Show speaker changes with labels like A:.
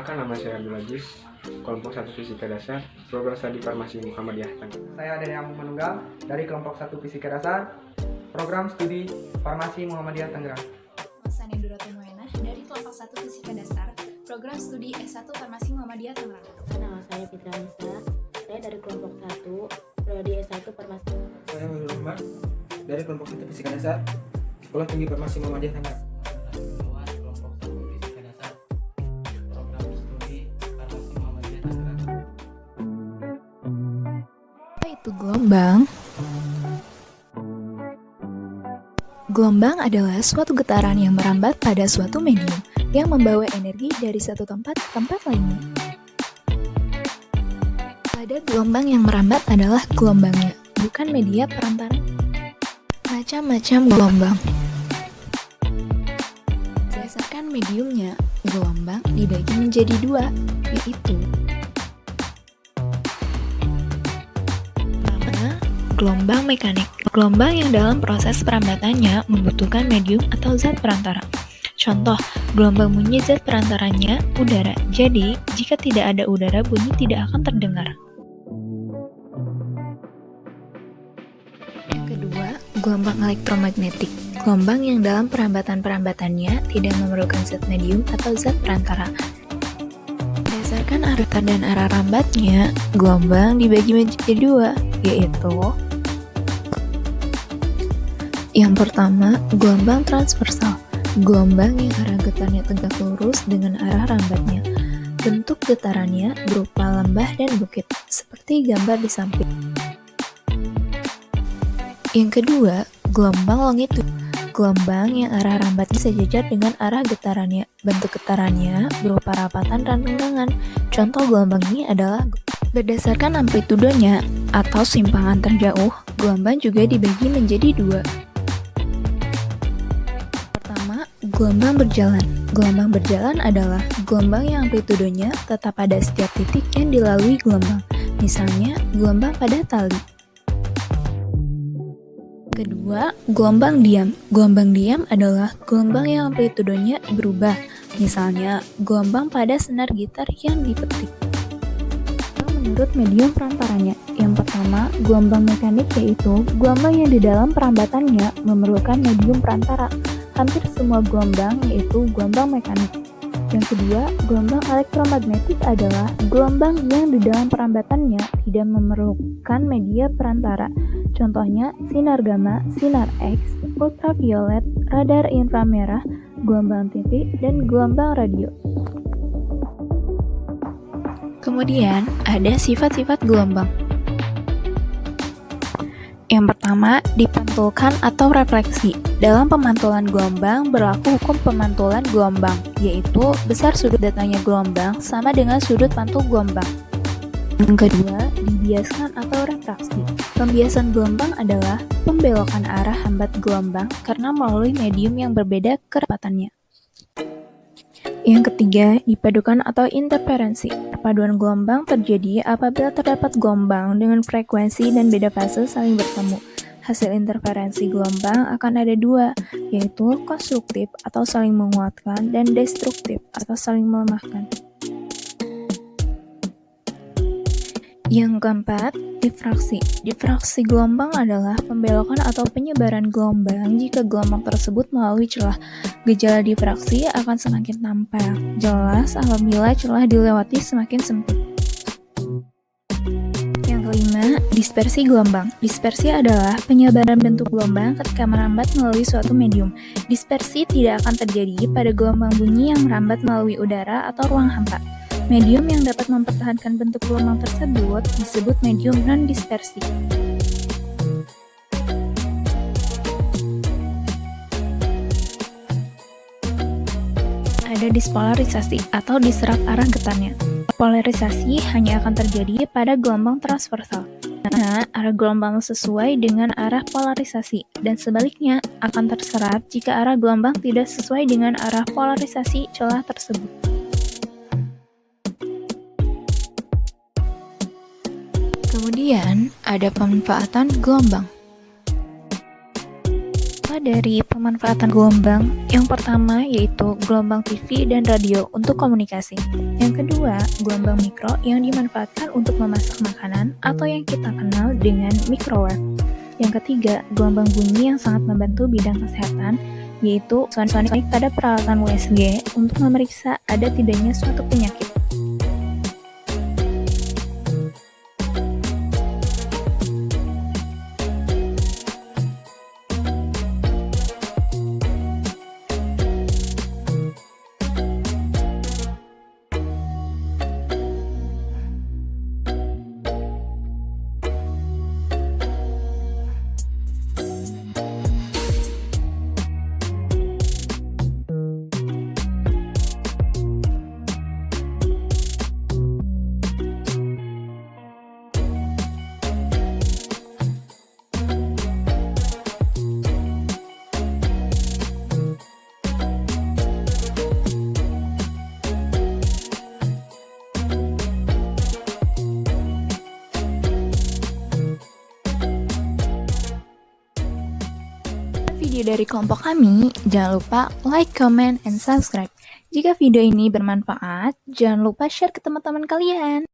A: Perkenalkan, nama saya Abdul Aziz, kelompok 1 Fisika Dasar, program studi Farmasi Muhammadiyah Tangerang.
B: Saya Dede Amung Manunggal dari kelompok 1 Fisika Dasar, program studi Farmasi Muhammadiyah Tangerang.
C: Sani Duroto Moenah dari kelompok 1 Fisika Dasar, program studi S1 Farmasi Muhammadiyah Tangerang.
D: Nama saya Fitra Nisa, saya dari kelompok 1, prodi S1 Farmasi.
E: Saya Nurul Rahman dari kelompok 1 Fisika Dasar, Sekolah Tinggi Farmasi Muhammadiyah Tangerang.
F: Kelompok 1 Fisika Dasar, program studi Farmasi Muhammadiyah Tangerang.
C: Apa itu gelombang? Gelombang adalah suatu getaran yang merambat pada suatu medium yang membawa energi dari satu tempat ke tempat lainnya. Pada gelombang yang merambat adalah gelombangnya, bukan media perantara. Macam-macam gelombang. Berdasarkan mediumnya, gelombang dibagi menjadi dua, yaitu pertama, gelombang mekanik. Gelombang yang dalam proses perambatannya membutuhkan medium atau zat perantara. Contoh, gelombang bunyi zat perantaranya udara. Jadi, jika tidak ada udara, bunyi tidak akan terdengar. Yang kedua, gelombang elektromagnetik. Gelombang yang dalam perambatan-perambatannya tidak memerlukan zat medium atau zat perantara. Berdasarkan arah dan arah rambatnya, gelombang dibagi menjadi dua, yaitu yang pertama, gelombang transversal. Gelombang yang arah getarnya tegak lurus dengan arah rambatnya. Bentuk getarannya berupa lembah dan bukit, seperti gambar di samping. Yang kedua, gelombang longitud. Gelombang yang arah rambatnya sejajar dengan arah getarannya. Bentuk getarannya berupa rapatan dan renggangan. Contoh gelombang ini adalah berdasarkan amplitudenya atau simpangan terjauh, gelombang juga dibagi menjadi dua. Pertama, gelombang berjalan. Gelombang berjalan adalah gelombang yang amplitudenya tetap pada setiap titik yang dilalui gelombang. Misalnya, gelombang pada tali. Kedua, gelombang diam. Gelombang diam adalah gelombang yang amplitudenya berubah. Misalnya, gelombang pada senar gitar yang dipetik. Menurut medium perantaranya, yang pertama, gelombang mekanik yaitu gelombang yang di dalam perambatannya memerlukan medium perantara. Hampir semua gelombang yaitu gelombang mekanik. Yang kedua, gelombang elektromagnetik adalah gelombang yang di dalam perambatannya tidak memerlukan media perantara. Contohnya, sinar gamma, sinar X, ultraviolet, radar inframerah, gelombang TV, dan gelombang radio. Kemudian, ada sifat-sifat gelombang. Yang pertama, dipantulkan atau refleksi. Dalam pemantulan gelombang berlaku hukum pemantulan gelombang, yaitu besar sudut datangnya gelombang sama dengan sudut pantul gelombang. Yang kedua, dibiaskan atau refraksi. Pembiasan gelombang adalah pembelokan arah hambat gelombang karena melalui medium yang berbeda kerapatannya. Yang ketiga, dipadukan atau interferensi. Perpaduan gelombang terjadi apabila terdapat gelombang dengan frekuensi dan beda fase saling bertemu. Hasil interferensi gelombang akan ada dua, yaitu konstruktif atau saling menguatkan dan destruktif atau saling melemahkan. Yang keempat, difraksi. Difraksi gelombang adalah pembelokan atau penyebaran gelombang jika gelombang tersebut melalui celah. Gejala difraksi akan semakin tampak jelas apabila celah dilewati semakin sempit. Yang kelima, dispersi gelombang. Dispersi adalah penyebaran bentuk gelombang ketika merambat melalui suatu medium. Dispersi tidak akan terjadi pada gelombang bunyi yang merambat melalui udara atau ruang hampa. Medium yang dapat mempertahankan bentuk gelombang tersebut disebut medium non-dispersi. Ada dispolarisasi atau diserap arah getarnya. Polarisasi hanya akan terjadi pada gelombang transversal, karena arah gelombang sesuai dengan arah polarisasi, dan sebaliknya akan terserap jika arah gelombang tidak sesuai dengan arah polarisasi celah tersebut. Kemudian, ada pemanfaatan gelombang. dari pemanfaatan gelombang, yang pertama yaitu gelombang TV dan radio untuk komunikasi. Yang kedua, gelombang mikro yang dimanfaatkan untuk memasak makanan atau yang kita kenal dengan microwave. Yang ketiga, gelombang bunyi yang sangat membantu bidang kesehatan, yaitu sonik pada peralatan USG untuk memeriksa ada tidaknya suatu penyakit. Video dari kelompok kami, jangan lupa like, comment, and subscribe. Jika video ini bermanfaat, jangan lupa share ke teman-teman kalian.